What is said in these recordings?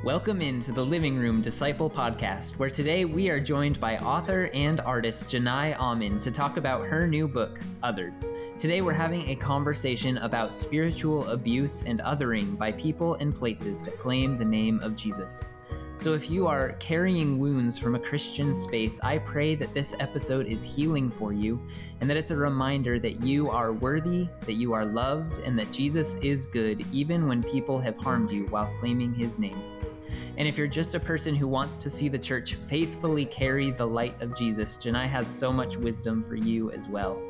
Welcome into the Living Room Disciple podcast, where today we are joined by author and artist Jenai Auman to talk about her new book, Othered. Today we're having a conversation about spiritual abuse and othering by people and places that claim the name of Jesus. So if you are carrying wounds from a Christian space, I pray that this episode is healing for you and that it's a reminder that you are worthy, that you are loved, and that Jesus is good even when people have harmed you while claiming his name. And if you're just a person who wants to see the church faithfully carry the light of Jesus, Jenai has so much wisdom for you as well.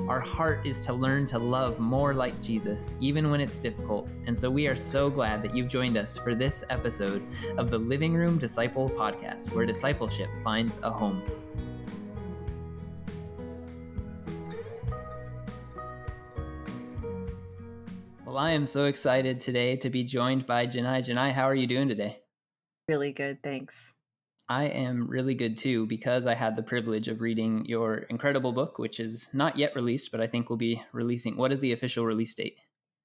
Our heart is to learn to love more like Jesus, even when it's difficult. And so we are so glad that you've joined us for this episode of the Living Room Disciple podcast, where discipleship finds a home. Well, I am so excited today to be joined by Jenai. Jenai, how are you doing today? Really good, thanks. I am really good too, because I had the privilege of reading your incredible book, which is not yet released, but I think will be releasing. What is the official release date?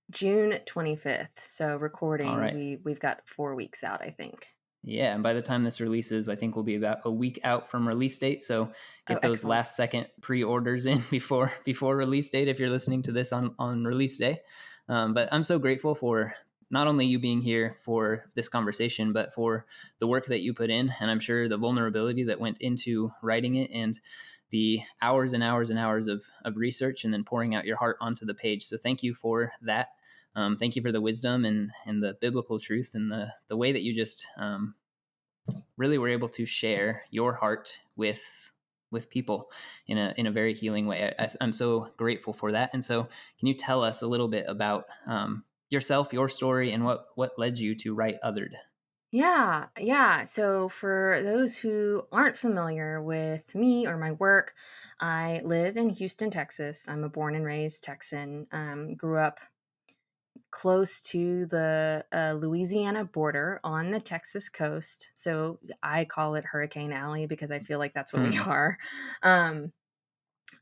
June 25th. So recording, All right. we've got 4 weeks out, I think. Yeah, and by the time this releases, I think we'll be about a week out from release date. So get those excellent. last second pre-orders in before release date if you're listening to this on release day. But I'm so grateful for not only you being here for this conversation, but for the work that you put in. And I'm sure the vulnerability that went into writing it and the hours and hours and hours of research and then pouring out your heart onto the page. So thank you for that. Thank you for the wisdom and the biblical truth and the way that you just really were able to share your heart with people in a very healing way. I'm so grateful for that. And so can you tell us a little bit about yourself, your story, and what led you to write Othered? Yeah. So for those who aren't familiar with me or my work, I live in Houston, Texas. I'm a born and raised Texan. Grew up close to the Louisiana border on the Texas coast. So I call it Hurricane Alley because I feel like that's what we are.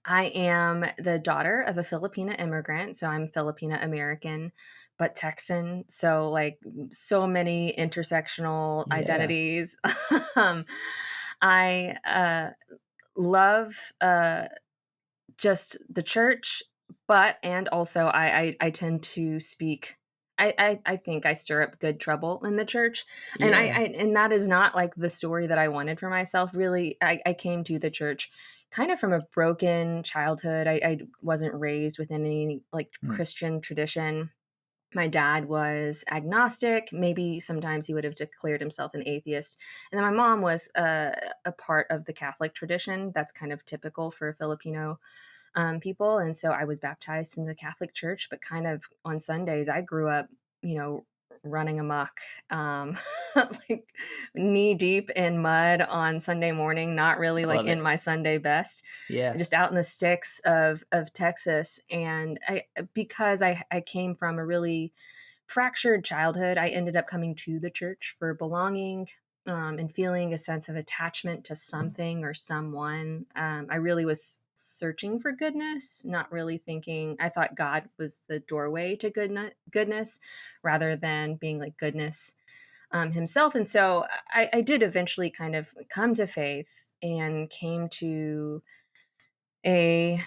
I am the daughter of a Filipina immigrant, so I'm Filipina American, but Texan. So like so many intersectional identities. I love just the church, and also I tend to speak. I think I stir up good trouble in the church, and and that is not like the story that I wanted for myself. Really, I came to the church kind of from a broken childhood. I wasn't raised within any Christian tradition. My dad was agnostic. Maybe sometimes he would have declared himself an atheist. And then my mom was a part of the Catholic tradition. That's kind of typical for Filipino people. And so I was baptized in the Catholic Church, but kind of on Sundays, I grew up, running amok, like knee deep in mud on Sunday morning, not really in my Sunday best. Yeah. Just out in the sticks of Texas. And because I came from a really fractured childhood, I ended up coming to the church for belonging, and feeling a sense of attachment to something or someone. I really was searching for goodness, not really thinking. I thought God was the doorway to goodness rather than being like goodness himself. And so I did eventually kind of come to faith and came to a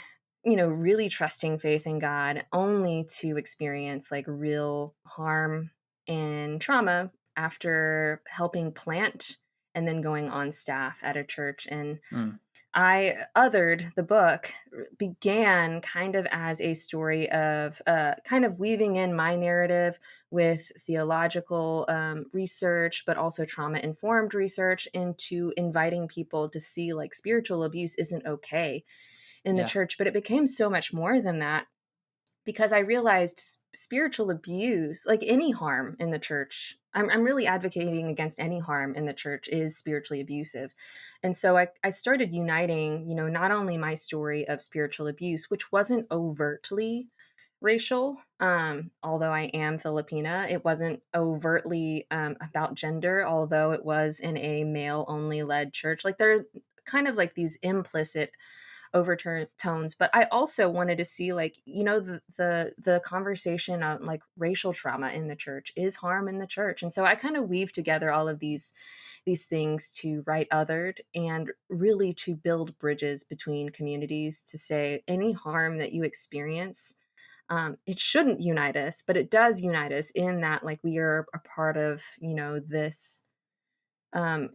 really trusting faith in God, only to experience like real harm and trauma after helping plant and then going on staff at a church. And I Othered, the book, began kind of as a story of kind of weaving in my narrative with theological research, but also trauma-informed research into inviting people to see like spiritual abuse isn't okay in the church. But it became so much more than that, because I realized spiritual abuse, like any harm in the church, I'm really advocating against any harm in the church is spiritually abusive. And so I started uniting, not only my story of spiritual abuse, which wasn't overtly racial, although I am Filipina. It wasn't overtly about gender, although it was in a male-only led church. Like there are kind of like these implicit overtones. But I also wanted to see, like, the conversation on like racial trauma in the church is harm in the church. And so I kind of weave together all of these things to write othered and really to build bridges between communities, to say any harm that you experience, it shouldn't unite us, but it does unite us in that, like, we are a part of, this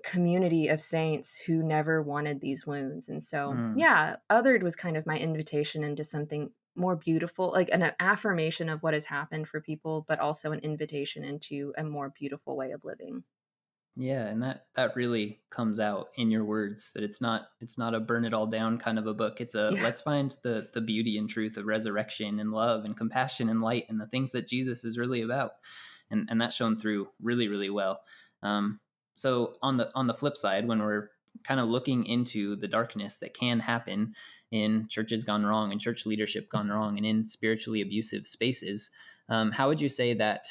community of saints who never wanted these wounds. And so, Mm. yeah, othered was kind of my invitation into something more beautiful, like an affirmation of what has happened for people, but also an invitation into a more beautiful way of living. Yeah, and that really comes out in your words, that it's not a burn it all down kind of a book. It's a Yeah. let's find the beauty and truth of resurrection and love and compassion and light and the things that Jesus is really about. And that's shown through really, really well. Um, so on the flip side, when we're kind of looking into the darkness that can happen in churches gone wrong and church leadership gone wrong and in spiritually abusive spaces, how would you say that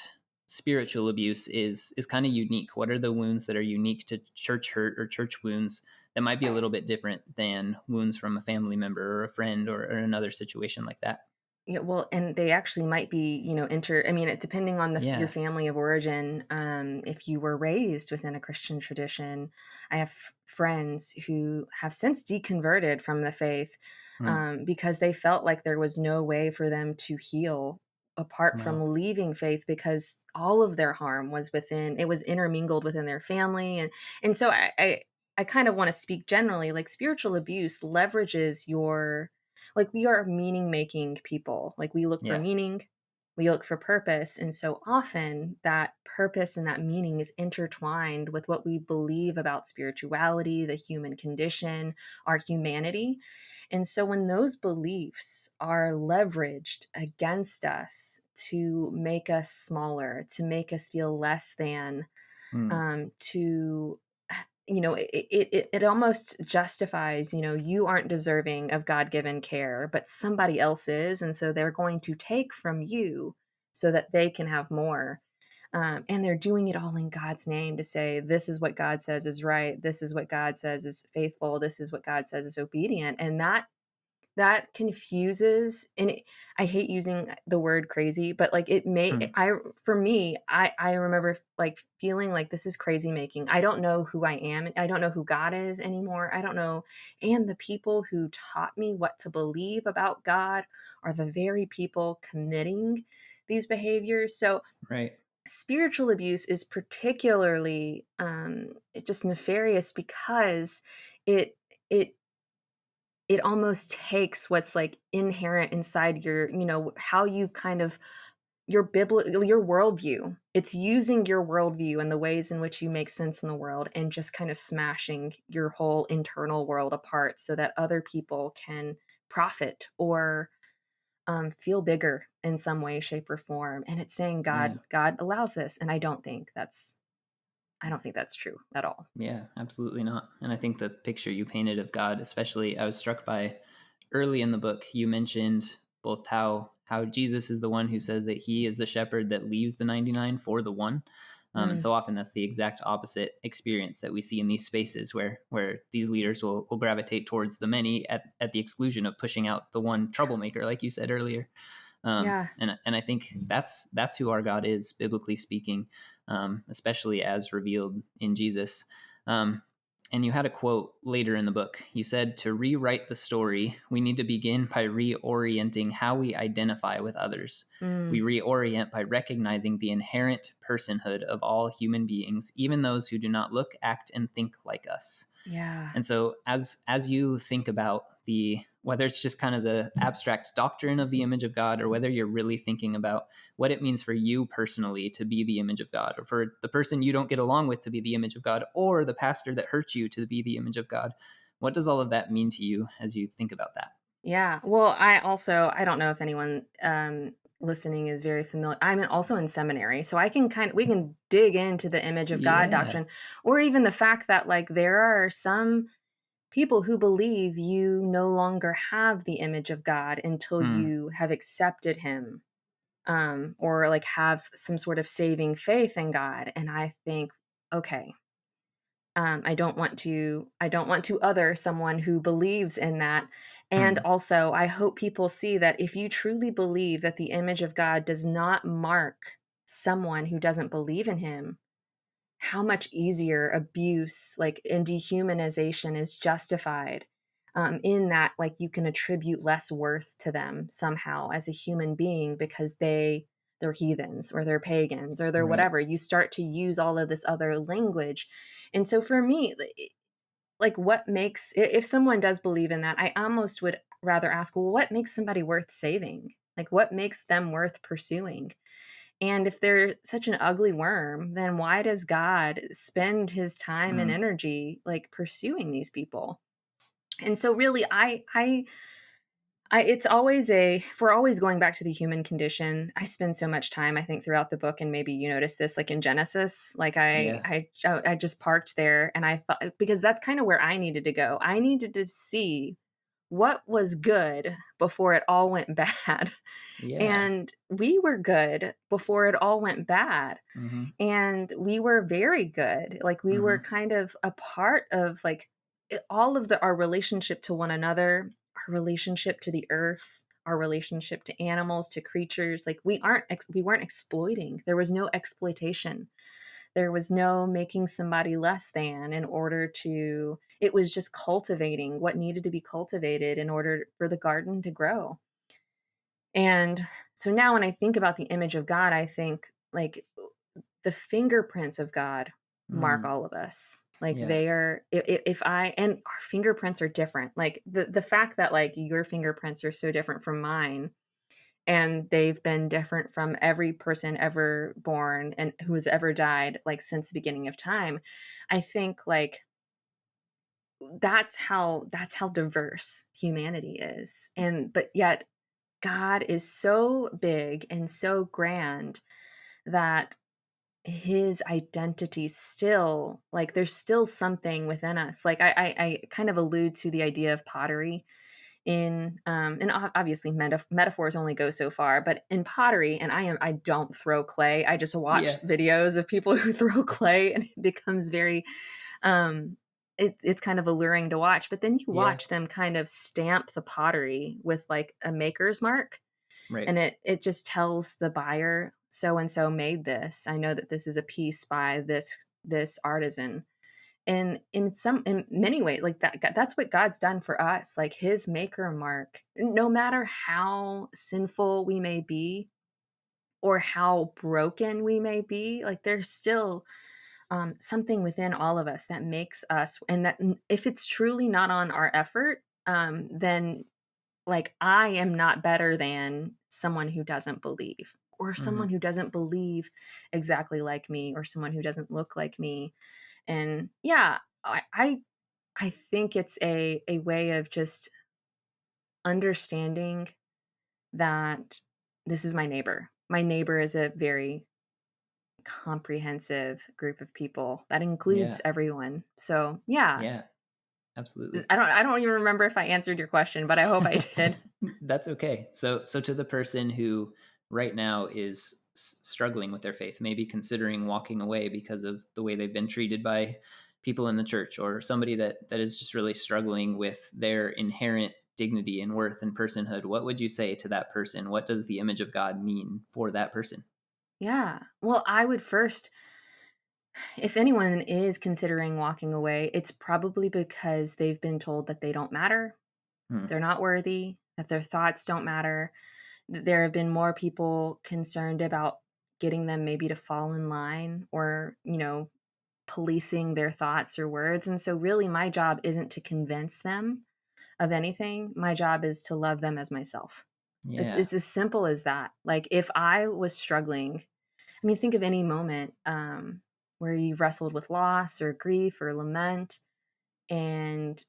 spiritual abuse is kind of unique? What are the wounds that are unique to church hurt or church wounds that might be a little bit different than wounds from a family member or a friend or another situation like that? Yeah, well, and they actually might be, I mean, depending on your Yeah. family of origin. If you were raised within a Christian tradition, I have friends who have since deconverted from the faith, Hmm. because they felt like there was no way for them to heal apart Wow. from leaving faith, because all of their harm was within, it was intermingled within their family. And so I kind of want to speak generally, like spiritual abuse leverages your, like, we are meaning making people. Like, we look for Yeah. meaning, we look for purpose, and so often that purpose and that meaning is intertwined with what we believe about spirituality, the human condition, our humanity. And so when those beliefs are leveraged against us to make us smaller, to make us feel less than, Hmm. to, it almost justifies, you aren't deserving of God-given care, but somebody else is, and so they're going to take from you so that they can have more. And they're doing it all in God's name, to say, this is what God says is right, this is what God says is faithful, this is what God says is obedient. And that confuses, and I hate using the word crazy, but like, it may Hmm. I for me, I remember like feeling like, this is crazy making. I don't know who I am. I don't know who God is anymore. I don't know. And the people who taught me what to believe about God are the very people committing these behaviors. So Right. spiritual abuse is particularly just nefarious, because it it it almost takes what's like inherent inside your, how you've kind of, your worldview. It's using your worldview and the ways in which you make sense in the world, and just kind of smashing your whole internal world apart so that other people can profit or feel bigger in some way, shape, or form. And it's saying Yeah. God allows this, and I don't think that's true at all. Yeah, absolutely not. And I think the picture you painted of God, especially, I was struck by early in the book. You mentioned both how Jesus is the one who says that he is the shepherd that leaves the 99 for the one. And Mm, so often that's the exact opposite experience that we see in these spaces where these leaders will gravitate towards the many at the exclusion of pushing out the one troublemaker, like you said earlier. yeah. And I think that's who our God is, biblically speaking, especially as revealed in Jesus. Um, and you had a quote later in the book. You said, to rewrite the story, we need to begin by reorienting how we identify with others. We Mm, reorient by recognizing the inherent personhood of all human beings, even those who do not look, act, and think like us. yeah. And so as you think about the, whether it's just kind of the abstract doctrine of the image of God, or whether you're really thinking about what it means for you personally to be the image of God, or for the person you don't get along with to be the image of God, or the pastor that hurt you to be the image of God, what does all of that mean to you as you think about that? Yeah. Well, I don't know if anyone listening is very familiar. Also in seminary, so we can dig into the image of God Yeah. doctrine, or even the fact that, like, there are some people who believe you no longer have the image of God until Hmm. you have accepted him, or like have some sort of saving faith in God. And I think, okay, I don't want to other someone who believes in that. And also, I hope people see that if you truly believe that the image of God does not mark someone who doesn't believe in him, how much easier abuse, like, and dehumanization is justified, in that, like, you can attribute less worth to them somehow as a human being because they're heathens or they're pagans or they're Right. whatever. You start to use all of this other language. And so for me, like, what makes, if someone does believe in that, I almost would rather ask, well, what makes somebody worth saving? Like, what makes them worth pursuing? And if they're such an ugly worm, then why does God spend his time and Mm. energy, like, pursuing these people? And so really I it's always if we're always going back to the human condition. I spend so much time, I think, throughout the book, and maybe you noticed this, like in Genesis, like Yeah. I just parked there and I thought, because that's kind of where I needed to go. I needed to see what was good before it all went bad. Yeah. And we were good before it all went bad. Mhm. And we were very good. Like, we were Mhm. kind of a part of, like, all of our relationship to one another, our relationship to the earth, our relationship to animals, to creatures. Like, we weren't exploiting. There was no exploitation. There was no making somebody less than in order to, it was just cultivating what needed to be cultivated in order for the garden to grow. And so now when I think about the image of God, I think, like, the fingerprints of God mark Mm. all of us. Like, Yeah. they are, if I, and our fingerprints are different. Like, the fact that, like, your fingerprints are so different from mine, and they've been different from every person ever born and who has ever died, like, since the beginning of time. I think, like, that's how diverse humanity is. And but yet God is so big and so grand that his identity still, like, there's still something within us. Like, I kind of allude to the idea of pottery in, obviously metaphors only go so far, but in pottery, and I don't throw clay. I just watch Yeah. videos of people who throw clay, and it becomes very, um it's kind of alluring to watch. But then you Yeah. watch them kind of stamp the pottery with, like, a maker's mark, Right. and it just tells the buyer, so and so made this. I know that this is a piece by this artisan. And in many ways, like, that's what God's done for us, like, his maker mark. No matter how sinful we may be or how broken we may be, like, there's still, something within all of us that makes us, and that, if it's truly not on our effort, then, like, I am not better than someone who doesn't believe, or someone Mhm. who doesn't believe exactly like me, or someone who doesn't look like me. And yeah, I think it's a way of just understanding that this is my neighbor. My neighbor is a very comprehensive group of people that includes Yeah. everyone. So yeah, Yeah. Absolutely. I don't even remember if I answered your question, but I hope I did. That's okay. So to the person who right now is struggling with their faith, maybe considering walking away because of the way they've been treated by people in the church, or somebody that is just really struggling with their inherent dignity and worth and personhood, what would you say to that person? What does the image of God mean for that person? Yeah. Well, I would first, if anyone is considering walking away, it's probably because they've been told that they don't matter, Hmm. they're not worthy, that their thoughts don't matter. There have been more people concerned about getting them maybe to fall in line, or, policing their thoughts or words. And so, really, my job isn't to convince them of anything. My job is to love them as myself. Yeah. It's as simple as that. Like, if I was struggling, I mean, think of any moment, where you've wrestled with loss or grief or lament, and,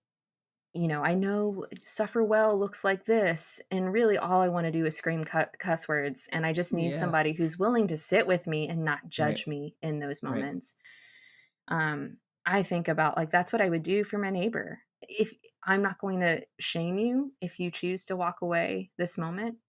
I know suffer well looks like this, and really all I want to do is scream cuss words, and I just need Yeah. somebody who's willing to sit with me and not Right. judge me in those Right. moments. I think about, like, that's what I would do for my neighbor. If I'm not going to shame you if you choose to walk away this moment,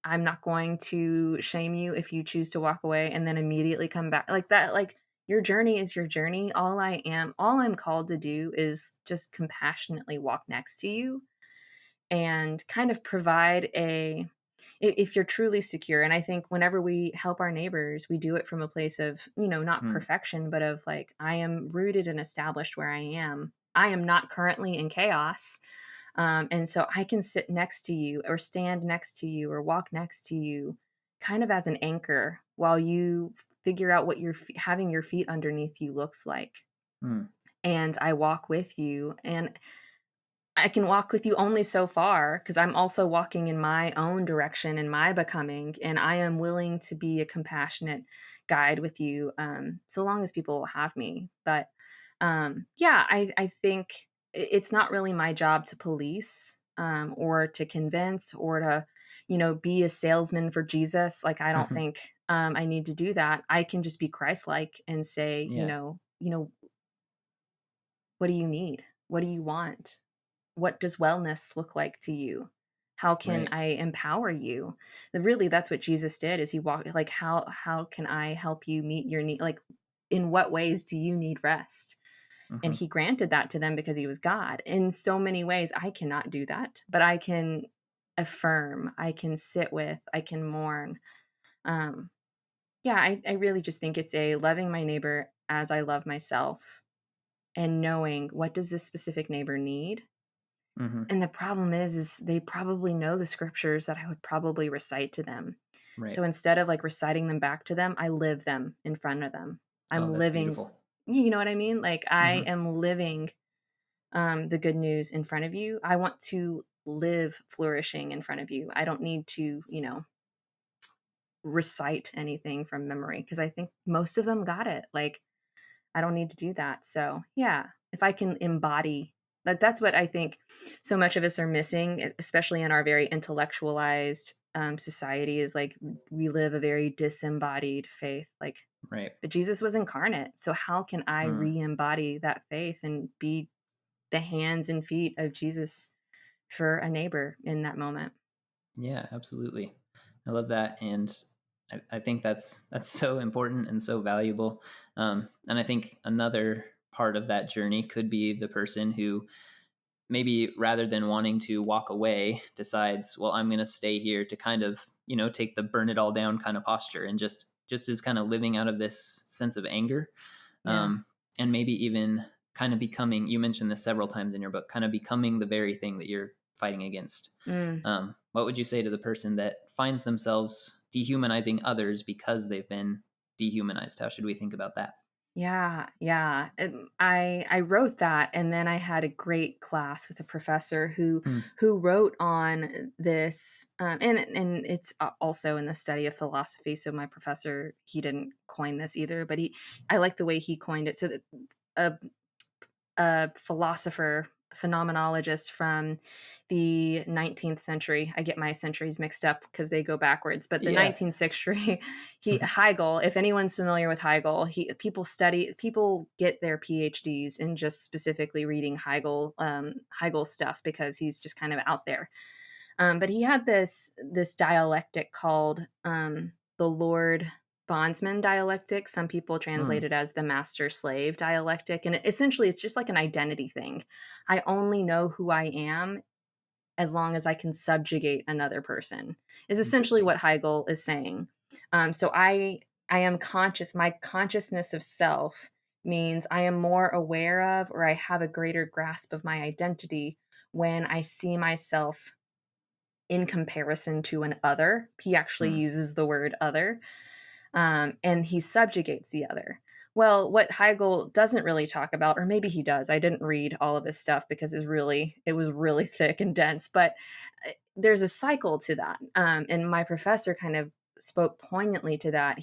I'm not going to shame you if you choose to walk away and then immediately come back like that. Like, your journey is your journey. All I'm called to do is just compassionately walk next to you and kind of provide if you're truly secure. And I think whenever we help our neighbors, we do it from a place of, not Mm. perfection, but of like, I am rooted and established where I am. I am not currently in chaos. And so I can sit next to you or stand next to you or walk next to you kind of as an anchor while you figure out what having your feet underneath you looks like. Mm. And I walk with you, and I can walk with you only so far because I'm also walking in my own direction and my becoming, and I am willing to be a compassionate guide with you, so long as people will have me. But yeah, I think it's not really my job to police, or to convince, or to be a salesman for Jesus. Like, I don't think I need to do that. I can just be Christ-like and say, Yeah. what do you need? What do you want? What does wellness look like to you? How can Right. I empower you? Really, that's what Jesus did. Is he walked like, how can I help you meet your need? Like, in what ways do you need rest? And Hmm. he granted that to them because he was God. In so many ways, I cannot do that, but I can affirm, I can sit with, I can mourn. Um, yeah, I really just think it's a loving my neighbor as I love myself, and knowing what does this specific neighbor need. Hmm. And the problem is they probably know the scriptures that I would probably recite to them. Right. So instead of like reciting them back to them, I live them in front of them. Oh, I'm that's living, beautiful. you know what I mean? Like, I Hmm. am living the good news in front of you. I want to live flourishing in front of you. I don't need to, recite anything from memory because I think most of them got it. Like, I don't need to do that. So, yeah, if I can embody that's what I think so much of us are missing, especially in our very intellectualized society, is like we live a very disembodied faith. Like, Right. but Jesus was incarnate. So, how can I Mm. re embody that faith and be the hands and feet of Jesus for a neighbor in that moment? Yeah, absolutely. I love that, and I think that's so important and so valuable. And I think another part of that journey could be the person who maybe rather than wanting to walk away decides, well, I'm going to stay here to kind of take the burn it all down kind of posture, and just is kind of living out of this sense of anger, Yeah. and maybe even kind of becoming. You mentioned this several times in your book, kind of becoming the very thing that you're fighting against. Mm. What would you say to the person that finds themselves dehumanizing others because they've been dehumanized? How should we think about that? Yeah, yeah. I wrote that, and then I had a great class with a professor Hmm. who wrote on this, and it's also in the study of philosophy. So my professor, he didn't coin this either, but I like the way he coined it. So that a a philosopher, phenomenologist from the 19th century. I get my centuries mixed up because they go backwards, but the Yeah. 19th century, Hegel, if anyone's familiar with Hegel, people get their PhDs in just specifically reading Hegel stuff because he's just kind of out there. But he had this dialectic called the Lord bondsman dialectic. Some people translate Hmm. it as the master slave dialectic, and essentially it's just like an identity thing. I only know who I am as long as I can subjugate another person. Is essentially Interesting. what Hegel is saying. So I am conscious. My consciousness of self means I am more aware of, or I have a greater grasp of my identity when I see myself in comparison to an other. He actually Hmm. uses the word other, and he subjugates the other. Well, what Hegel doesn't really talk about, or maybe he does, I didn't read all of his stuff because it was really thick and dense, but there's a cycle to that. And my professor kind of spoke poignantly to that.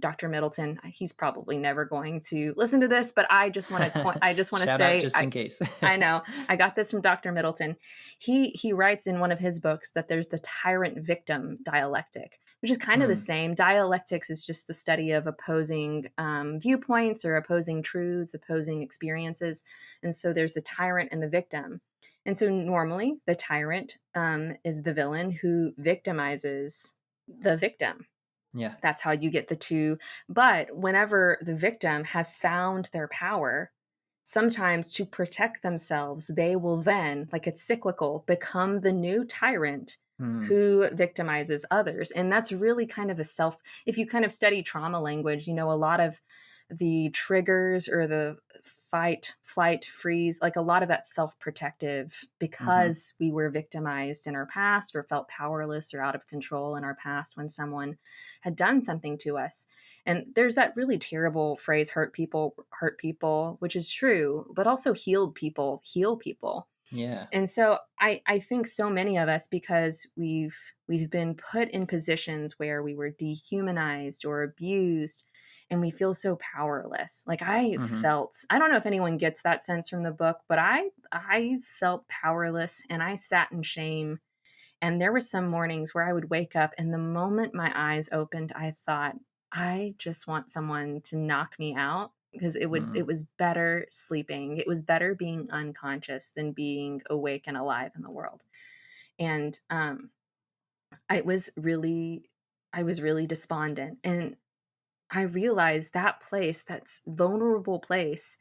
Dr. Middleton, he's probably never going to listen to this, but I just want to Shout out say, just in case. I know. I got this from Dr. Middleton. He writes in one of his books that there's the tyrant victim dialectic, which is kind of the Hmm. same. Dialectics is just the study of opposing viewpoints or opposing truths, opposing experiences. And so there's the tyrant and the victim. And so normally the tyrant is the villain who victimizes the victim. Yeah. That's how you get the two. But whenever the victim has found their power, sometimes to protect themselves, they will then, like it's cyclical, become the new tyrant Mm. who victimizes others. And that's really kind of a if you kind of study trauma language, you know, a lot of the triggers or the fight, flight, freeze, like a lot of that self-protective Mm-hmm. because we were victimized in our past or felt powerless or out of control in our past when someone had done something to us. And there's that really terrible phrase, hurt people, which is true, but also healed people heal people. Yeah. And so I think so many of us, because we've been put in positions where we were dehumanized or abused, and we feel so powerless. Like Mm-hmm. I don't know if anyone gets that sense from the book, but I felt powerless and I sat in shame. And there were some mornings where I would wake up, and the moment my eyes opened, I thought, I just want someone to knock me out, because Mm. it was better sleeping. It was better being unconscious than being awake and alive in the world. And I was really I was really despondent. And I realized that place, that's vulnerable place,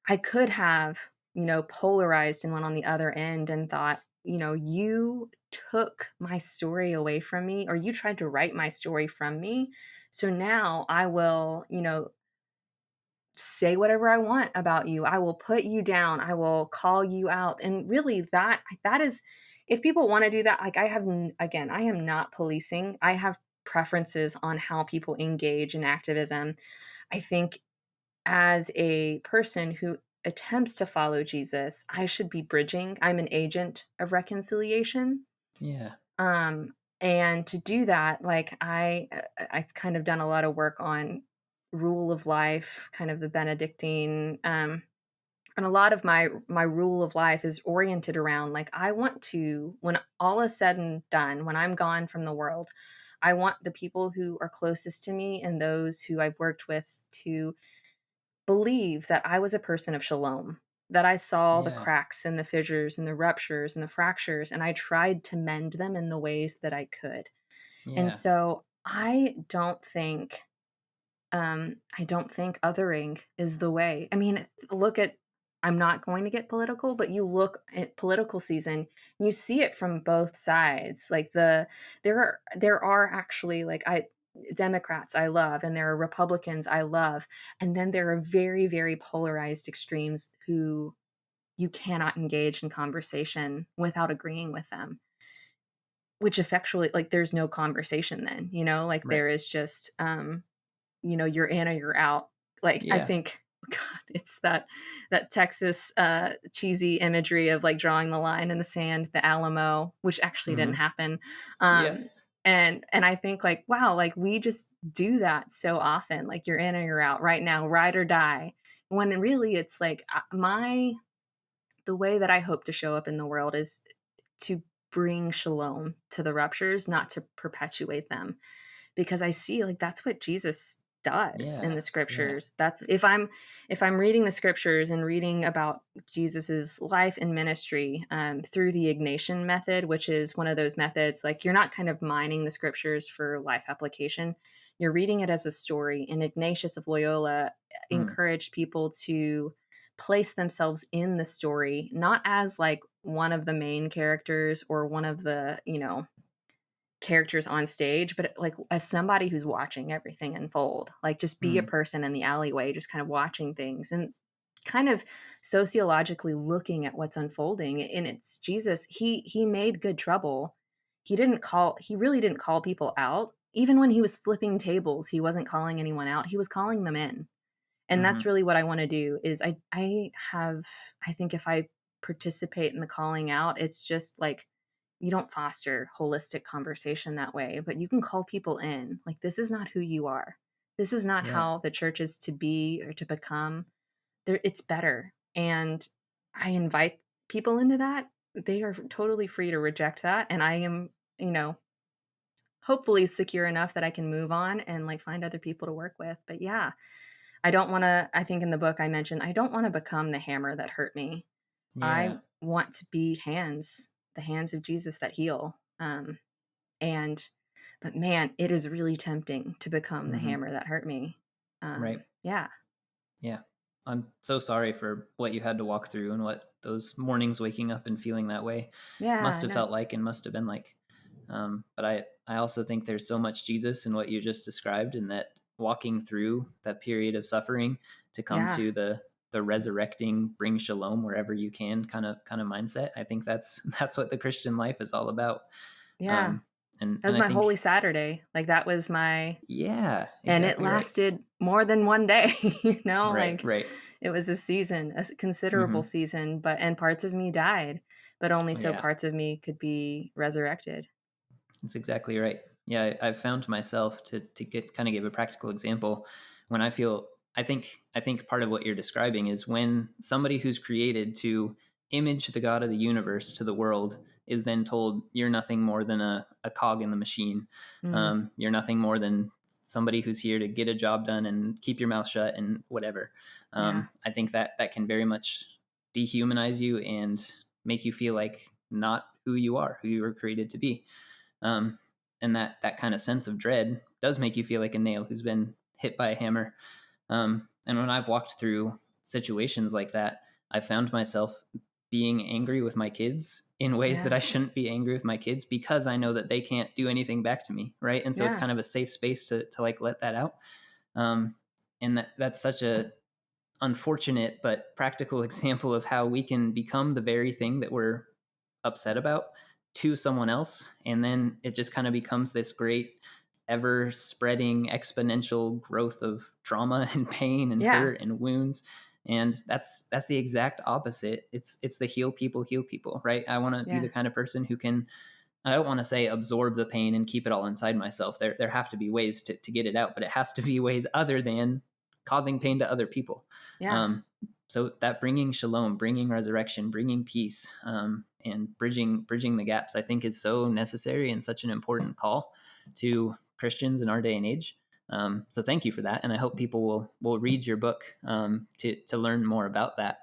I could have, you know, polarized and went on the other end and thought, you know, you took my story away from me, or you tried to write my story from me. So now I will, you know, say whatever I want about you. I will put you down. I will call you out. And really that is, if people want to do that, like again, I am not policing. I have preferences on how people engage in activism. I think as a person who attempts to follow Jesus, I should be bridging. I'm an agent of reconciliation. Yeah. Um, and to do that, like I've kind of done a lot of work on rule of life, kind of the Benedictine, and a lot of my rule of life is oriented around, like, I want to, when all is said and done, when I'm gone from the world, I want the people who are closest to me and those who I've worked with to believe that I was a person of shalom, that I saw the Yeah. cracks and the fissures and the ruptures and the fractures, and I tried to mend them in the ways that I could. And Yeah. so I don't think othering is the way. I mean, look at, I'm not going to get political, but you look at political season and you see it from both sides. Like there are actually, like, I Democrats I love, and there are Republicans I love, and then there are very, very polarized extremes who you cannot engage in conversation without agreeing with them, which effectually, like, there's no conversation then, you know, like Right. there is just you know, you're in or you're out. Like, I Yeah. think, God, it's that Texas, cheesy imagery of, like, drawing the line in the sand, the Alamo, which actually didn't Mm-hmm. happen. Yeah. And I think, like, wow, like, we just do that so often. Like, you're in or you're out right now, ride or die. When really it's like, the way that I hope to show up in the world is to bring shalom to the ruptures, not to perpetuate them, because I see, like, that's what Jesus does in Yeah. the Yeah. scriptures. That's if I'm reading the scriptures and reading about Jesus's life and ministry, through the Ignatian method, which is one of those methods, like, you're not kind of mining the scriptures for life application. You're reading it as a story. And Ignatius of Loyola Mm. encouraged people to place themselves in the story, not as, like, one of the main characters or one of the, you know, characters on stage, but, like, as somebody who's watching everything unfold. Like, just be a Mm. person in the alleyway, just kind of watching things and kind of sociologically looking at what's unfolding. And it's Jesus, he made good trouble. He really didn't call people out. Even when he was flipping tables, he wasn't calling anyone out. He was calling them in. And that's Mm-hmm. really what I want to do. Is I think if I participate in the calling out, it's just like, you don't foster holistic conversation that way, but you can call people in. Like, this is not who you are. This is not Yeah. how the church is to be or to become. It's better. And I invite people into that. They are totally free to reject that. And I am, you know, hopefully secure enough that I can move on and, like, find other people to work with. But yeah, I don't want to, I think in the book I mentioned, I don't want to become the hammer that hurt me. I Yeah. want to be the hands of Jesus that heal. And but man, it is really tempting to become the Mm-hmm. hammer that hurt me. Right. Yeah. Yeah. I'm so sorry for what you had to walk through and what those mornings waking up and feeling that way must Yeah, have no, felt like and must have been like. But I also think there's so much Jesus in what you just described, and that walking through that period of suffering to come yeah, to the resurrecting, bring shalom wherever you can kind of mindset. I think that's that's what the Christian life is all about. yeah. Um, and That and was I my think Holy Saturday. Like that was my yeah, and it exactly right. lasted more than one day, Right, like right. it was a season, considerable Hmm. season, but and parts of me died, but only so Yeah. parts of me could be resurrected. That's exactly right. Yeah, I've found myself to get kind of give a practical example when I feel I think part of what you're describing is when somebody who's created to image the God of the universe to the world is then told you're nothing more than a cog in the machine. Mm, You're nothing more than somebody who's here to get a job done and keep your mouth shut and whatever. yeah, I think that that can very much dehumanize you and make you feel like not who you are, who you were created to be. Um, and that kind of sense of dread does make you feel like a nail who's been hit by a hammer. And when I've walked through situations like that, I found myself being angry with my kids in ways that yeah, I shouldn't be angry with my kids because I know that they can't do anything back to me, right? And so it's yeah, kind of a safe space to like let that out. Um, and that's such a unfortunate but practical example of how we can become the very thing that we're upset about to someone else, and then it just kind of becomes this great ever spreading exponential growth of trauma and pain and yeah, hurt and wounds. And that's the exact opposite. It's the heal people, right? I want to be yeah, the kind of person who can, I don't want to say absorb the pain and keep it all inside myself. There have to be ways to get it out, but it has to be ways other than causing pain to other people. yeah, Um, so that bringing shalom, bringing resurrection, bringing peace, and bridging the gaps, I think is so necessary and such an important call to Christians in our day and age. So thank you for that, and I hope people will read your book to learn more about that.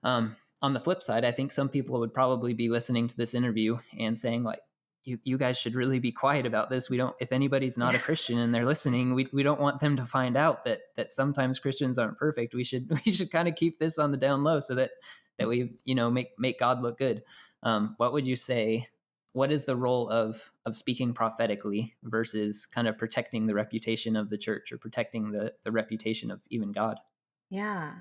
On the flip side, I think some people would probably be listening to this interview and saying like, you guys should really be quiet about this. We don't, if anybody's not yeah, a Christian and they're listening, we don't want them to find out that sometimes Christians aren't perfect. We should kind of keep this on the down low so that we, make God look good. What would you say? What is the role of speaking prophetically versus kind of protecting the reputation of the church or protecting the reputation of even God? yeah.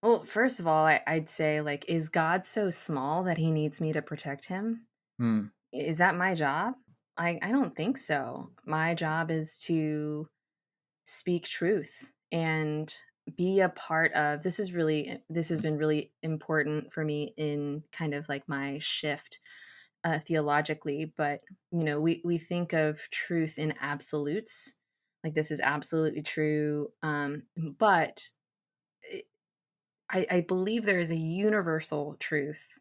Well, first of all, I'd say, like, is God so small that he needs me to protect him? Hmm. Is that my job? I don't think so. My job is to speak truth and be a part of this has been really important for me in kind of like my shift theologically, but we think of truth in absolutes, like this is absolutely true, but I believe there is a universal truth.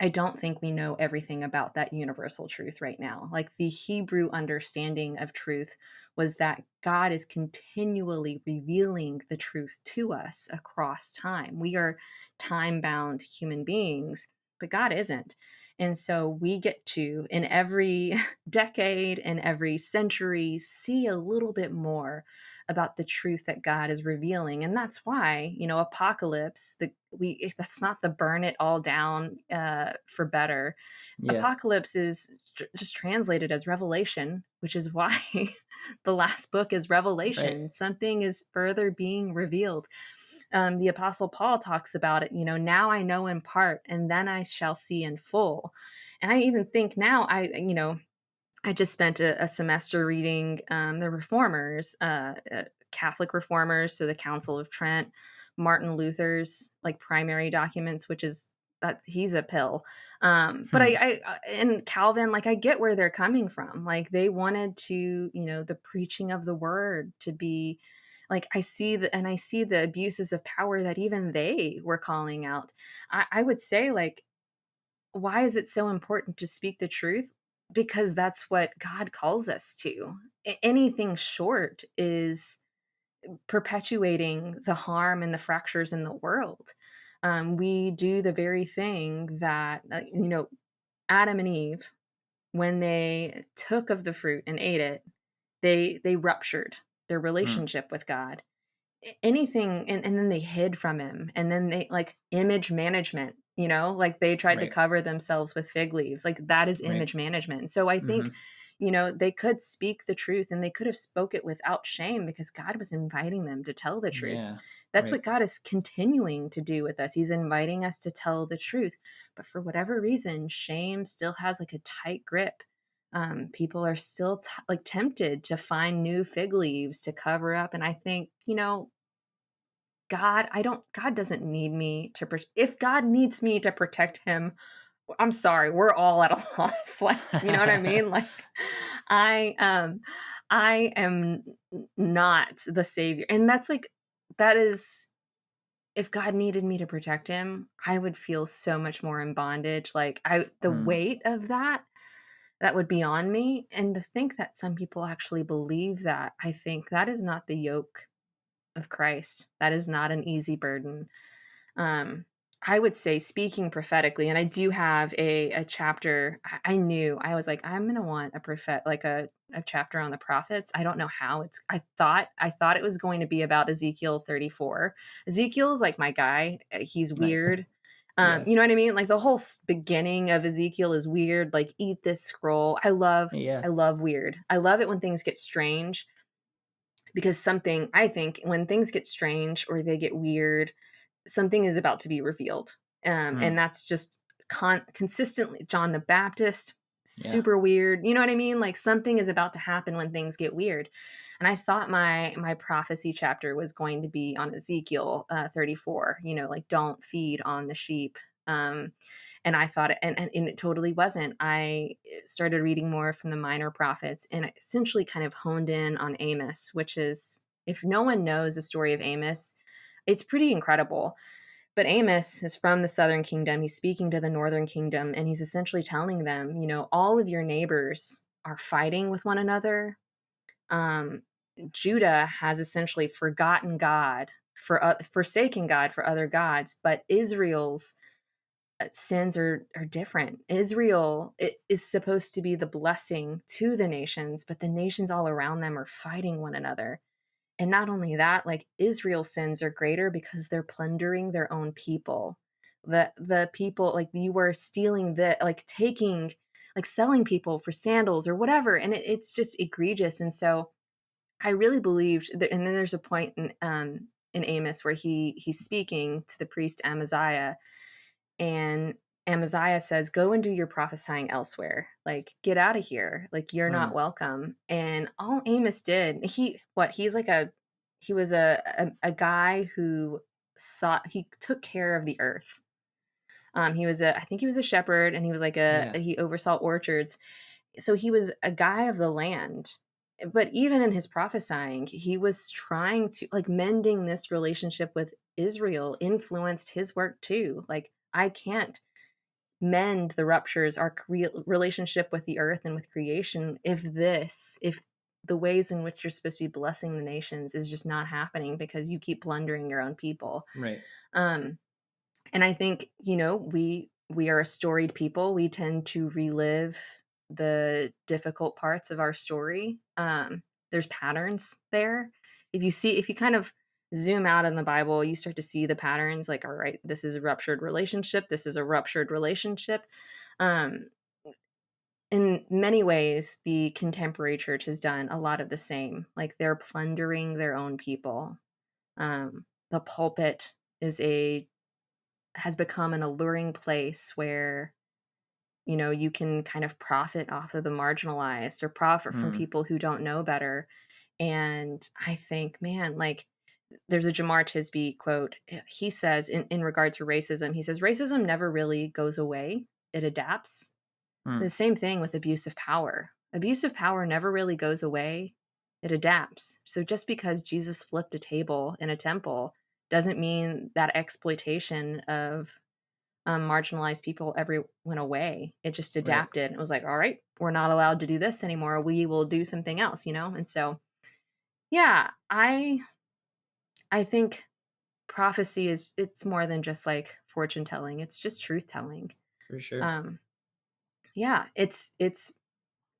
I don't think we know everything about that universal truth right now. Like the Hebrew understanding of truth was that God is continually revealing the truth to us across time. We are time bound human beings, but God isn't. And so we get to, in every decade and every century, see a little bit more about the truth that God is revealing. And that's why, apocalypse, that's not the burn it all down for better. Yeah. Apocalypse is just translated as revelation, which is why the last book is Right. Revelation. Something is further being revealed. The Apostle Paul talks about it, now I know in part, and then I shall see in full. And I even think now, I just spent a semester reading the reformers, Catholic reformers, so the Council of Trent, Martin Luther's like primary documents, which is that he's a pill. But Hmm. and Calvin, like I get where they're coming from. Like they wanted to, the preaching of the word to be like I see the abuses of power that even they were calling out. I would say like why is it so important to speak the truth? Because that's what God calls us to. Anything short is perpetuating the harm and the fractures in the world. We do the very thing that, Adam and Eve, when they took of the fruit and ate it, they ruptured their Hmm. relationship with God. anything, and then they hid from him, and then they like image management, like they tried to Right. cover themselves with fig leaves, like that is Right. image management. So I think, Mhm. they could speak the truth, and they could have spoke it without shame because God was inviting them to tell the truth. Yeah. That's Right. what God is continuing to do with us. He's inviting us to tell the truth, but for whatever reason, shame still has like a tight grip. People are still like tempted to find new fig leaves to cover up, and I think, God doesn't need me to if God needs me to protect him, I'm sorry, we're all at a loss. Like, you know what I mean? Like, I I am not the savior. And that's like, that is, if God needed me to protect him, I would feel so much more in bondage. Like, the Mm. weight of that would be on me. And to think that some people actually believe that, I think that is not the yoke of Christ. That is not an easy burden. Um, I would say, speaking prophetically, and I do have a chapter. I knew, I was like, I'm gonna want a chapter on the prophets. I don't know how it's. I thought it was going to be about Ezekiel 34. Ezekiel's like my guy. He's Nice. weird. Yeah. You know what I mean? Like the whole beginning of Ezekiel is weird. Like, eat this scroll. I love. Yeah. I love weird. I love it when things get strange, because something, I think, when things get strange or they get weird, something is about to be revealed. And Mm. that's just consistently John the Baptist, Yeah. super weird. You know what I mean? Like, something is about to happen when things get weird. And I thought my prophecy chapter was going to be on Ezekiel 34, like don't feed on the sheep. And I thought, and it totally wasn't. I started reading more from the minor prophets, and I essentially kind of honed in on Amos, which is, if no one knows the story of Amos, it's pretty incredible. But Amos is from the southern kingdom. He's speaking to the northern kingdom, and he's essentially telling them, all of your neighbors are fighting with one another. Um, Judah has essentially forgotten God, forsaken God for other gods, but Israel's sins are different. Israel is supposed to be the blessing to the nations, but the nations all around them are fighting one another. And not only that, like, Israel's sins are greater because they're plundering their own people. The people, like, you were stealing, like taking, like selling people for sandals or whatever, and it's just egregious. And so I really believed that. And then there's a point in Amos where he's speaking to the priest Amaziah, and Amaziah says, "Go and do your prophesying elsewhere. Like, get out of here. Like, you're not Mm. welcome." And all Amos did, he's like he was a guy who he took care of the earth. I think he was a shepherd, and he was like Yeah. he oversaw orchards. So he was a guy of the land. But even in his prophesying, he was trying to, like, mending this relationship with Israel influenced his work too. Like, I can't mend the ruptures, our relationship with the earth and with creation, if the ways in which you're supposed to be blessing the nations is just not happening because you keep plundering your own people. Right. um and I think, we are a storied people. We tend to relive the difficult parts of our story. There's patterns there. If you kind of zoom out in the Bible, you start to see the patterns, like, all right, this is a ruptured relationship, this is a ruptured relationship. Um, in many ways, the contemporary church has done a lot of the same. Like, they're plundering their own people. The pulpit has become an alluring place where, you can kind of profit off of the marginalized or profit from Mm. people who don't know better. And I think, man, like, there's a Jamar Tisby quote. He says, in regard to racism, he says, racism never really goes away, it adapts. The Mm. same thing with abuse of power. Abuse of power never really goes away, it adapts. So just because Jesus flipped a table in a temple doesn't mean that exploitation of marginalized people ever went away. It just Right. adapted. It was like, all right, we're not allowed to do this anymore. We will do something else. And so, yeah, I think prophecy it's more than just like fortune telling. It's just truth telling. For sure. Um, yeah, it's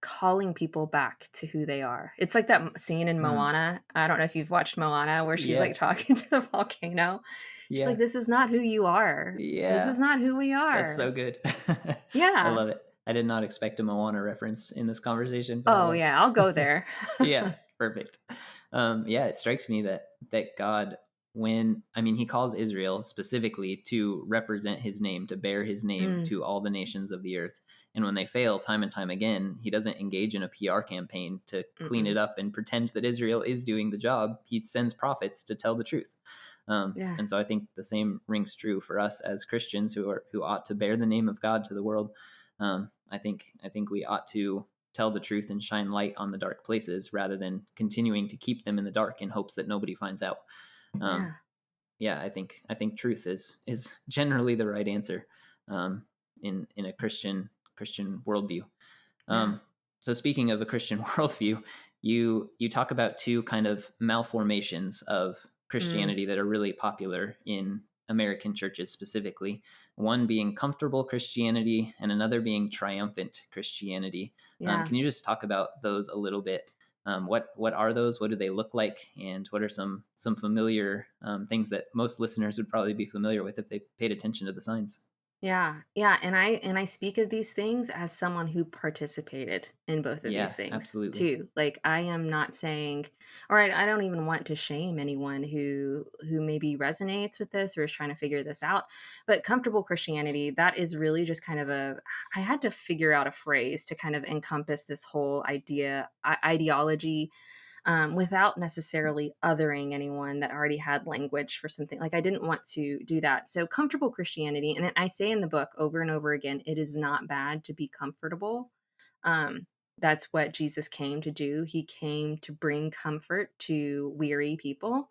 calling people back to who they are. It's like that scene in Mm. Moana. I don't know if you've watched Moana where she's like Yeah. talking to the volcano. She's like, Yeah. "This is not who you are. This is Yeah. not who we That's so are." good. I Yeah. love it. I did not expect a Moana reference in this conversation, but I Oh love yeah, I'll go there. Yeah, perfect. Yeah, it strikes me that God, when I mean, He calls Israel specifically to represent His name, to bear His name Mm, to all the nations of the earth, and when they fail time and time again, He doesn't engage in a PR campaign to clean it mm-mm. up and pretend that Israel is doing the job. He sends prophets to tell the truth, Yeah, and so I think the same rings true for us as Christians who ought to bear the name of God to the world. I think we ought to tell the truth and shine light on the dark places rather than continuing to keep them in the dark in hopes that nobody finds out. Um, yeah, yeah, I think truth is generally the right answer in a Christian worldview. yeah. Um, so speaking of a Christian worldview, you talk about two kind of malformations of Mm, Christianity that are really popular in American churches specifically. One being comfortable Christianity, and another being triumphant Christianity. yeah. Can you just talk about those a little bit? What are those? What do they look like? And what are some familiar things that most listeners would probably be familiar with if they paid attention to the signs? Yeah, yeah, and I speak of these things as someone who participated in both of these Yeah, things absolutely. too. Like I am not saying, or I don't even want to shame anyone who maybe resonates with this or is trying to figure this out. But comfortable Christianity, that is really just kind of a. I had to figure out a phrase to kind of encompass this whole ideology without necessarily othering anyone that already had language for something. Like I didn't want to do that. So comfortable Christianity, and I say in the book over and over again, it is not bad to be comfortable. Um, that's what Jesus came to do. He came to bring comfort to weary people.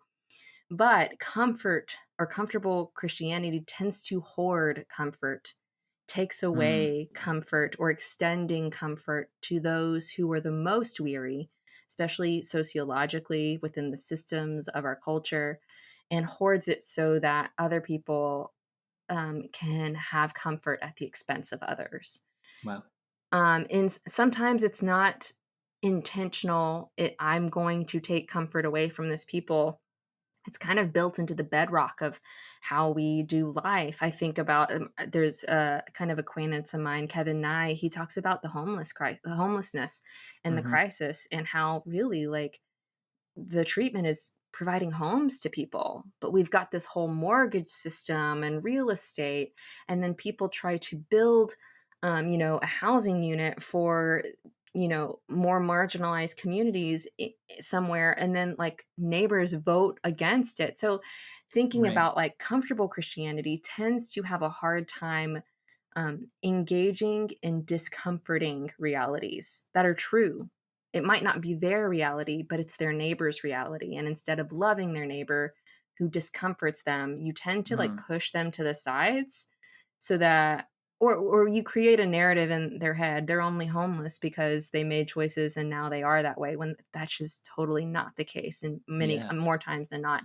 But comfort or comfortable Christianity tends to hoard comfort, takes Mm, away comfort or extending comfort to those who are the most weary, especially sociologically within the systems of our culture, and hoards it so that other people can have comfort at the expense of others. wow. Sometimes it's not intentional. I'm going to take comfort away from this people. It's kind of built into the bedrock of how we do life. I think about there's a kind of acquaintance of mine, Kevin Nye. He talks about the homelessness, and the Hmm. crisis, and how really like the treatment is providing homes to people. But we've got this whole mortgage system and real estate, and then people try to build, a housing unit for more marginalized communities somewhere, and then like neighbors vote against it. So thinking Right. about like comfortable Christianity tends to have a hard time engaging in discomforting realities that are true. It might not be their reality, but it's their neighbor's reality. And instead of loving their neighbor who discomforts them, you tend to like Mm, push them to the sides so that, or you create a narrative in their head. They're only homeless because they made choices and now they are that way, when that's just totally not the case, and many yeah. more times than not.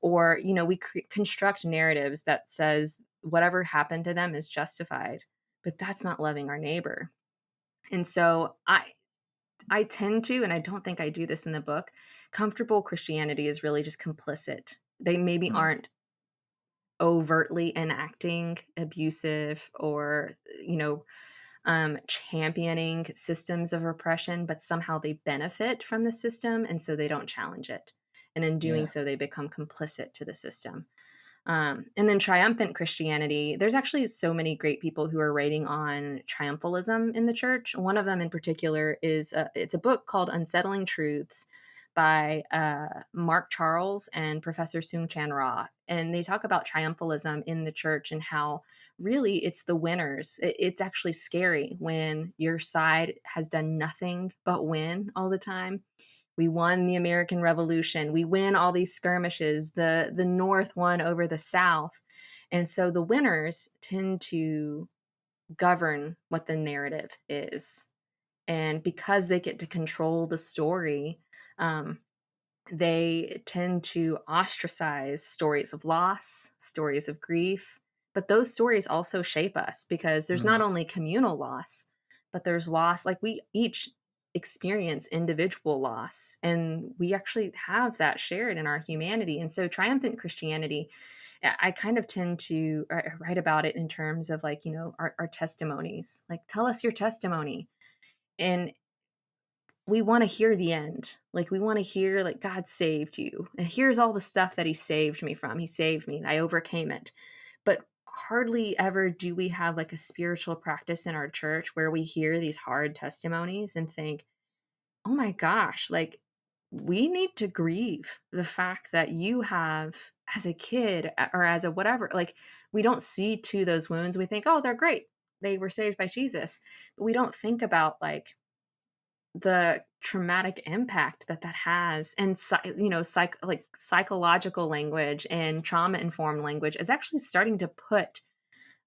Or we construct narratives that says whatever happened to them is justified, but that's not loving our neighbor. And so I tend to, and I don't think I do this in the book, comfortable Christianity is really just complicit. They maybe Mm, aren't overtly enacting abusive or championing systems of oppression, but somehow they benefit from the system, and so they don't challenge it, and in doing yeah. so they become complicit to the system. And then triumphant Christianity, there's actually so many great people who are writing on triumphalism in the church. One of them in particular is it's a book called Unsettling Truths by Mark Charles and Professor Soong Chan Ra. And they talk about triumphalism in the church and how really it's the winners. It's actually scary when your side has done nothing but win all the time. We won the American Revolution. We win all these skirmishes. The North won over the South. And so the winners tend to govern what the narrative is. And because they get to control the story, um, they tend to ostracize stories of loss, stories of grief. But those stories also shape us because there's not Mm, only communal loss, but there's loss. Like we each experience individual loss, and we actually have that shared in our humanity. And so triumphant Christianity, I kind of tend to write about it in terms of like, our testimonies. Like, tell us your testimony. And we want to hear the end. Like, we want to hear, like, God saved you. And here's all the stuff that he saved me from. He saved me. I overcame it. But hardly ever do we have like a spiritual practice in our church where we hear these hard testimonies and think, oh my gosh, like, we need to grieve the fact that you have, as a kid or as a whatever, like, we don't see to those wounds. We think, oh, they're great. They were saved by Jesus. But we don't think about like the traumatic impact that that has, and like psychological language and trauma informed language is actually starting to put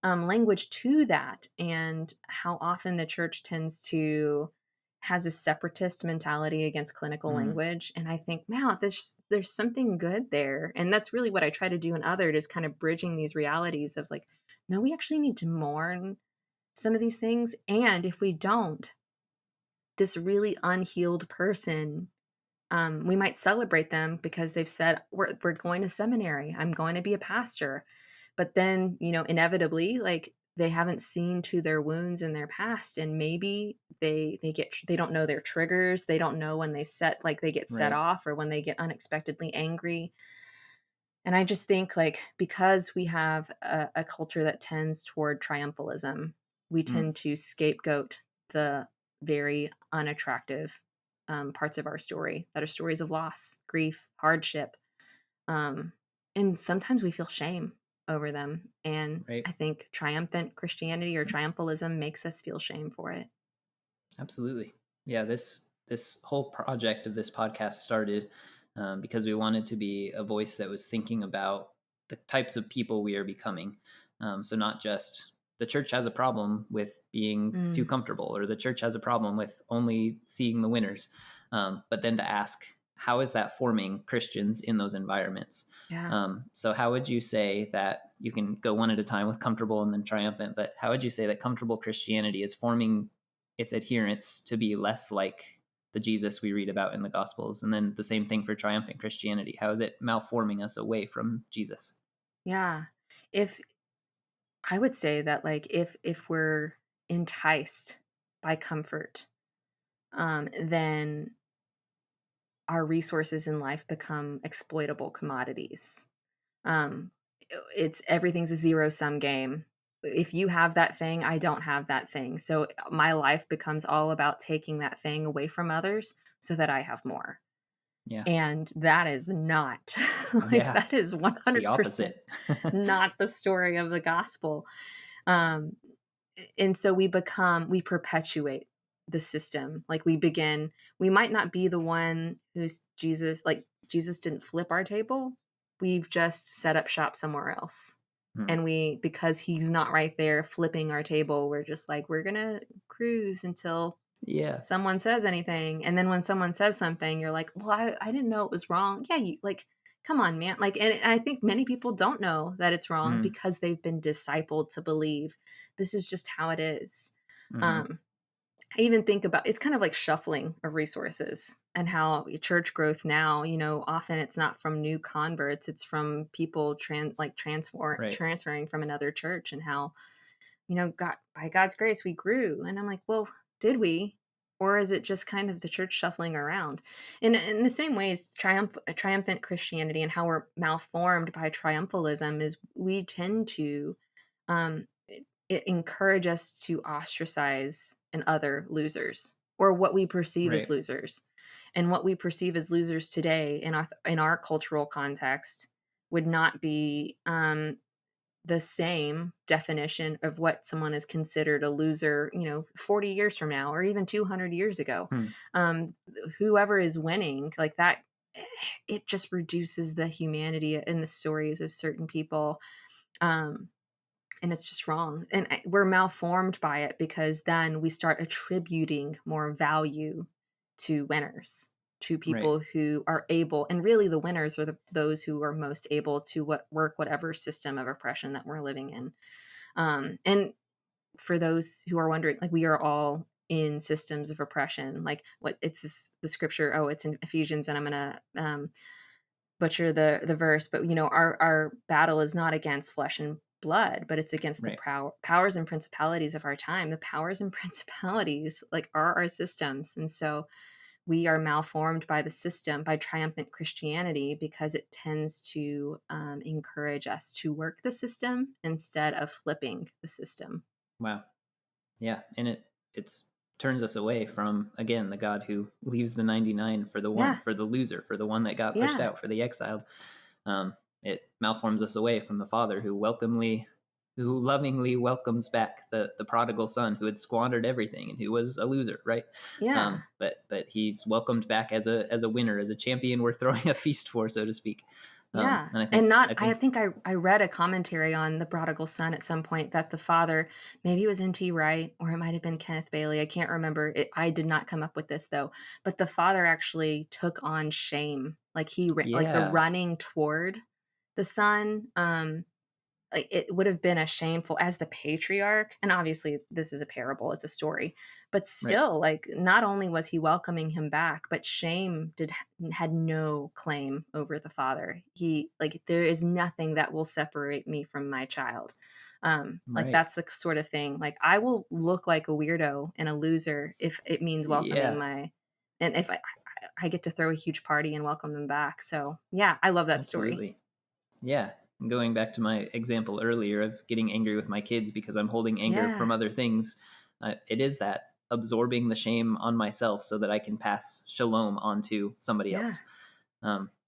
language to that, and how often the church tends to has a separatist mentality against clinical Mm, language. And I think, wow, there's something good there, and that's really what I try to do in Othered, is kind of bridging these realities of like, no, we actually need to mourn some of these things, and if we don't, this really unhealed person, we might celebrate them because they've said, we're going to seminary, I'm going to be a pastor. But then, inevitably, like, they haven't seen to their wounds in their past, and maybe they don't know their triggers. They don't know when they get set right. off, or when they get unexpectedly angry. And I just think, like, because we have a culture that tends toward triumphalism, we Mm, tend to scapegoat the very unattractive parts of our story that are stories of loss, grief, hardship. Um, and sometimes we feel shame over them. And right. I think triumphant Christianity or triumphalism makes us feel shame for it. Absolutely. Yeah, this whole project of this podcast started because we wanted to be a voice that was thinking about the types of people we are becoming. So not just the church has a problem with being too Mm, comfortable, or the church has a problem with only seeing the winners, but then to ask, how is that forming Christians in those environments? yeah. So how would you say that, you can go one at a time with comfortable and then triumphant, but how would you say that comfortable Christianity is forming its adherents to be less like the Jesus we read about in the Gospels? And then the same thing for triumphant Christianity. How is it malforming us away from Jesus? Yeah. If I would say that, like, if we're enticed by comfort, then our resources in life become exploitable commodities. Um, it's everything's a zero sum game. If you have that thing, I don't have that thing. So my life becomes all about taking that thing away from others so that I have more. Yeah. And that is not, like, Yeah. that is It's the 100% opposite. not the story of the gospel. Um, and so we perpetuate the system. Like, we might not be the one who's Jesus, like, Jesus didn't flip our table. We've just set up shop somewhere else. Hmm. And because he's not right there flipping our table, we're just like, we're going to cruise until Yeah. someone says anything. And then when someone says something, you're like, well, I didn't know it was wrong. Yeah, you, like, come on, man. Like, and I think many people don't know that it's wrong Mm, because they've been discipled to believe this is just how it is. hmm. Um, I even think about, it's kind of like shuffling of resources, and how church growth now, often it's not from new converts, it's from people Right. transferring from another church, and how, God, by God's grace, we grew. And I'm like, well, did we? Or is it just kind of the church shuffling around? In the same ways, triumphant Christianity and how we're malformed by triumphalism is we tend to it encourage us to ostracize and other losers, or what we perceive as Right. losers. And what we perceive as losers today in our cultural context would not be the same definition of what someone is considered a loser, 40 years from now, or even 200 years ago. Hmm. Um, Whoever is winning, like that, it just reduces the humanity in the stories of certain people. Um, and it's just wrong. And we're malformed by it because then we start attributing more value to winners, to Right. people who are able, and really the winners are those who are most able to work whatever system of oppression that we're living in. And for those who are wondering, like, we are all in systems of oppression. Like what it's the scripture. Oh, it's in Ephesians, and I'm gonna butcher the verse, but our battle is not against flesh and blood, but it's against the Right. powers and principalities of our time. The powers and principalities like are our systems, and so we are malformed by the system, by triumphant Christianity, because it tends to encourage us to work the system instead of flipping the system. Wow. Yeah, and it's turns us away from, again, the God who leaves the 99 for the one, Yeah, for the loser, for the one that got pushed yeah, out, for the exiled. It malforms us away from the Father who lovingly welcomes back the prodigal son who had squandered everything and who was a loser, right? yeah. But he's welcomed back as a winner, as a champion we're throwing a feast for, so to speak. Yeah. And I And think not I I think think I read a commentary on The Prodigal Son at some point that the father, maybe it was N.T. Wright or it might have been Kenneth Bailey. I can't remember. I did not come up with this though. But the father actually took on shame. Like like the yeah, running toward the son. Like it would have been a shameful as the patriarch, and obviously this is a parable, it's a story, but right, still, like, not only was he welcoming him back, but shame had no claim over the father. He like, there is nothing that will separate me from my child. Like, right, that's the sort of thing, like, I will look like a weirdo and a loser if it means welcoming yeah, my and if I get to throw a huge party and welcome them back. So yeah, I love that story. absolutely. Yeah. Going back to my example earlier of getting angry with my kids because I'm holding anger Yeah, from other things, it is that absorbing the shame on myself so that I can pass shalom on to somebody yeah, else.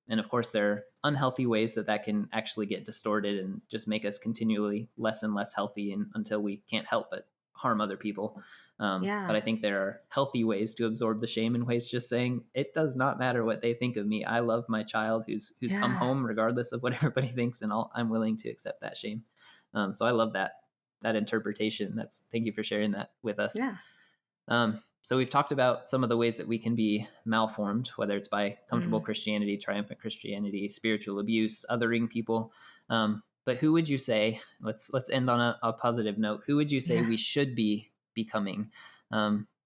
And of course, there are unhealthy ways that can actually get distorted and just make us continually less and less healthy until we can't help but harm other people. But yeah. I think there are healthy ways to absorb the shame in ways just saying, it does not matter what they think of me. I love my child who's come Yeah. home regardless of what everybody thinks, and I'm willing to accept that shame. So I love that interpretation. Thank you for sharing that with us. Yeah. So we've talked about some of the ways that we can be malformed, whether it's by comfortable Mm, Christianity, triumphant Christianity, spiritual abuse, othering people. But who would you say? Let's end on a positive note. Who would you say yeah. we should be becoming?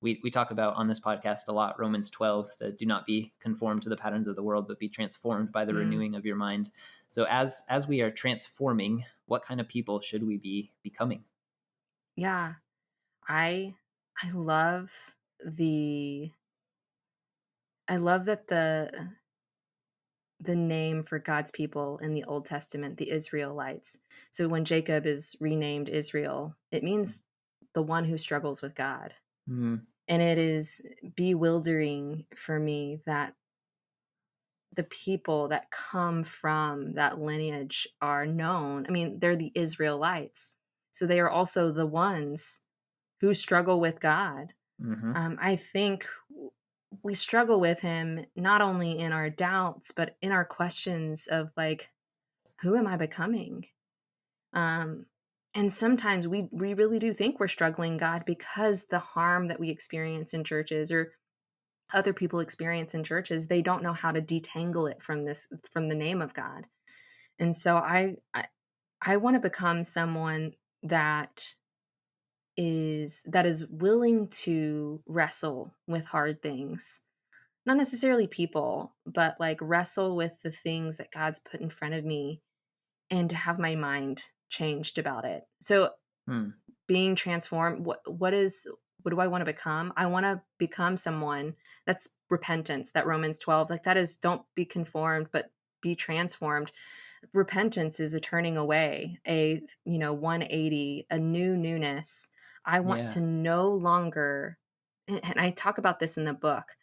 We talk about on this podcast a lot Romans 12, that do not be conformed to the patterns of the world, but be transformed by the Mm, renewing of your mind. So as we are transforming, what kind of people should we be becoming? yeah. I I love the I love that the name for God's people in the Old Testament, the Israelites. So when Jacob is renamed Israel, it means the one who struggles with God. Mm, And it is bewildering for me that the people that come from that lineage are known. I mean, they're the Israelites. So they are also the ones who struggle with God. hmm I think we struggle with him not only in our doubts, but in our questions of like, who am I becoming? Um, and sometimes we really do think we're struggling, God, because the harm that we experience in churches or other people experience in churches, they don't know how to detangle it from the name of God. And so I want to become someone that is willing to wrestle with hard things, not necessarily people, but like wrestle with the things that God's put in front of me and to have my mind changed about it. So Hmm. being transformed, what do I want to become? I want to become someone that's repentance, that Romans 12, like that is don't be conformed, but be transformed. Repentance is a turning away, a 180, a newness. I want Yeah. to no longer, and I talk about this in the book.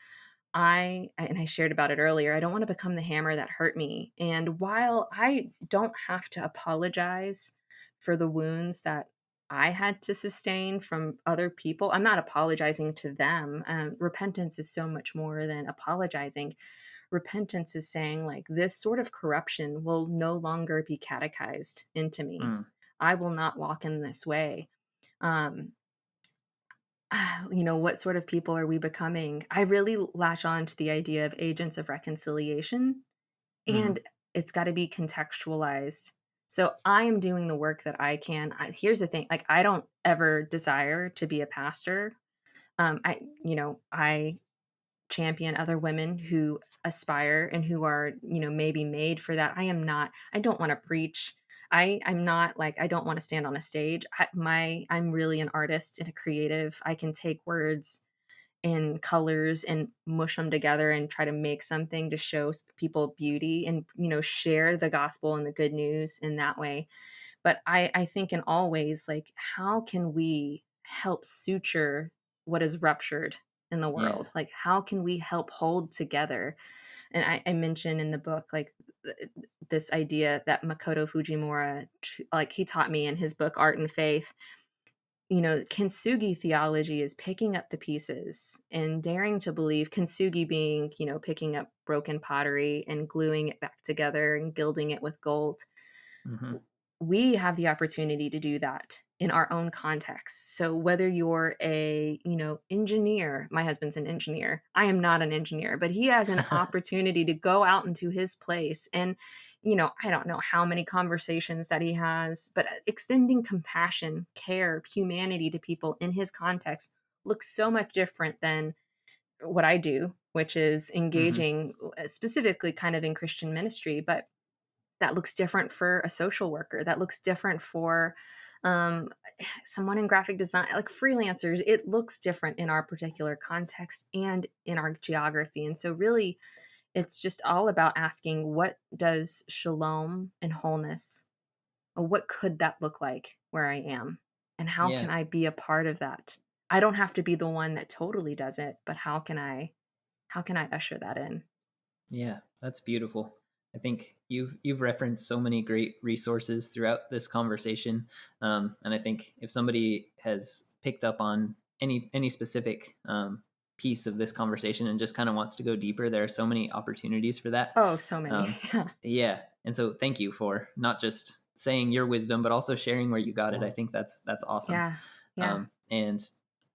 I shared about it earlier. I don't want to become the hammer that hurt me. And while I don't have to apologize for the wounds that I had to sustain from other people, I'm not apologizing to them. Repentance is so much more than apologizing. Repentance is saying, like, this sort of corruption will no longer be catechized into me. Hmm. I will not walk in this way. Um, what sort of people are we becoming? I really latch on to the idea of agents of reconciliation, hmm and it's got to be contextualized. So I am doing the work that I can. Here's the thing, like, I don't ever desire to be a pastor. I champion other women who aspire and who are, maybe made for that. I don't want to preach. I'm not like, I don't want to stand on a stage. I'm really an artist and a creative. I can take words and colors and mush them together and try to make something to show people beauty and, share the gospel and the good news in that way. But I think in all ways, like, how can we help suture what is ruptured in the Yeah. world? Like, how can we help hold together? And I mentioned in the book, like, this idea that Makoto Fujimura, like, he taught me in his book, Art and Faith. Kintsugi theology is picking up the pieces and daring to believe, kintsugi being, picking up broken pottery and gluing it back together and gilding it with gold. Hmm. We have the opportunity to do that in our own context. So whether you're a, engineer, my husband's an engineer. I am not an engineer, but he has an opportunity to go out into his place and, I don't know how many conversations that he has, but extending compassion, care, humanity to people in his context looks so much different than what I do, which is Hmm. engaging specifically kind of in Christian ministry, but that looks different for a social worker. That looks different for um, someone in graphic design, like freelancers. It looks different in our particular context and in our geography. And so, really, it's just all about asking, what does shalom and wholeness, or what could that look like where I am? And how Yeah. can I be a part of that? I don't have to be the one that totally does it, but how can I usher that in? Yeah, that's beautiful. I think you've referenced so many great resources throughout this conversation, and I think if somebody has picked up on any specific piece of this conversation and just kind of wants to go deeper, there are so many opportunities for that. Oh, so many. Um, yeah, and so thank you for not just saying your wisdom, but also sharing where you got it. I think that's awesome. Yeah. Yeah. And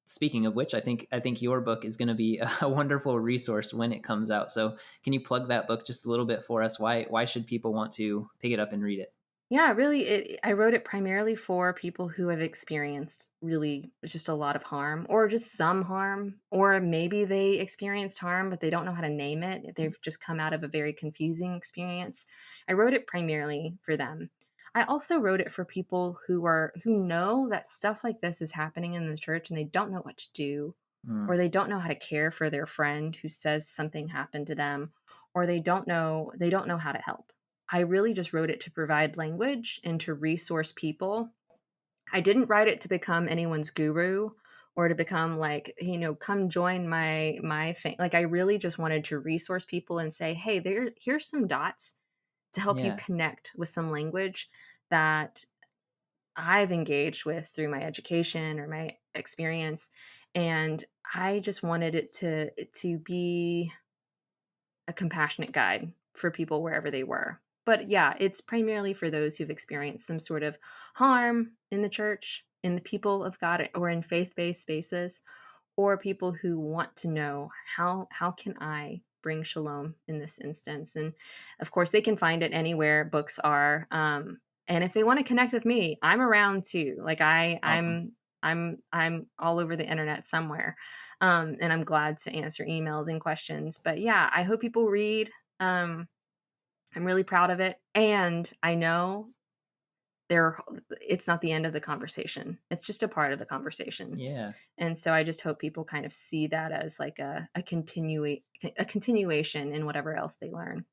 speaking of which, I think your book is going to be a wonderful resource when it comes out. So can you plug that book just a little bit for us? Why should people want to pick it up and read it? Yeah, really, I wrote it primarily for people who have experienced really just a lot of harm or just some harm, or maybe they experienced harm, but they don't know how to name it. They've just come out of a very confusing experience. I wrote it primarily for them. I also wrote it for people who know that stuff like this is happening in the church and they don't know what to do, Mm, or they don't know how to care for their friend who says something happened to them, or they don't know how to help. I really just wrote it to provide language and to resource people. I didn't write it to become anyone's guru or to become like, come join my thing. Like, I really just wanted to resource people and say, hey, here's some dots to help you yeah, connect with some language that I've engaged with through my education or my experience. And I just wanted it to be a compassionate guide for people wherever they were. But yeah, it's primarily for those who've experienced some sort of harm in the church, in the people of God, or in faith-based spaces, or people who want to know, how can I bring shalom in this instance? And of course, they can find it anywhere books are. And if they want to connect with me, I'm around too. Like, awesome. I'm all over the internet somewhere, and I'm glad to answer emails and questions. But yeah, I hope people read. Um, I'm really proud of it, and I know there it's not the end of the conversation. It's just a part of the conversation. Yeah, And so I just hope people kind of see that as like a continuation in whatever else they learn.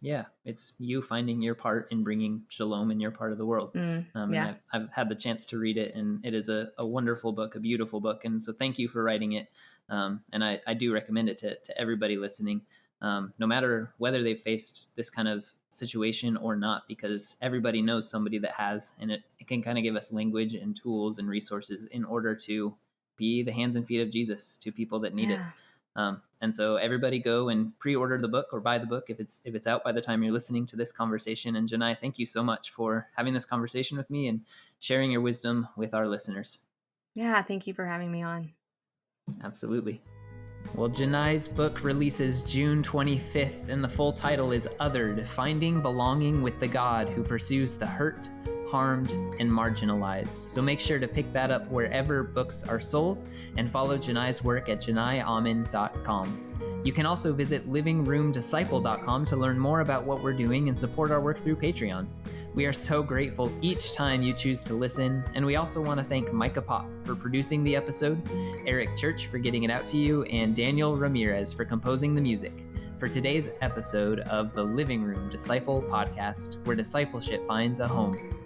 yeah. It's you finding your part in bringing shalom in your part of the world. And Yeah. I've had the chance to read it, and it is a wonderful book, a beautiful book. And so thank you for writing it. And I do recommend it to everybody listening, no matter whether they've faced this kind of situation or not, because everybody knows somebody that has, and it can kind of give us language and tools and resources in order to be the hands and feet of Jesus to people that need it. Yeah. And so everybody go and pre-order the book or buy the book if it's out by the time you're listening to this conversation. And Jenai, thank you so much for having this conversation with me and sharing your wisdom with our listeners. Yeah. Thank you for having me on. Absolutely. Well, Jenai's book releases June 25th, and the full title is Othered: Finding Belonging with the God Who Pursues the Hurt, harmed, and marginalized. So make sure to pick that up wherever books are sold and follow Jenai's work at jenaiauman.com. You can also visit livingroomdisciple.com to learn more about what we're doing and support our work through Patreon. We are so grateful each time you choose to listen, and we also want to thank Micah Pop for producing the episode, Eric Church for getting it out to you, and Daniel Ramirez for composing the music for today's episode of the Living Room Disciple podcast, where discipleship finds a home.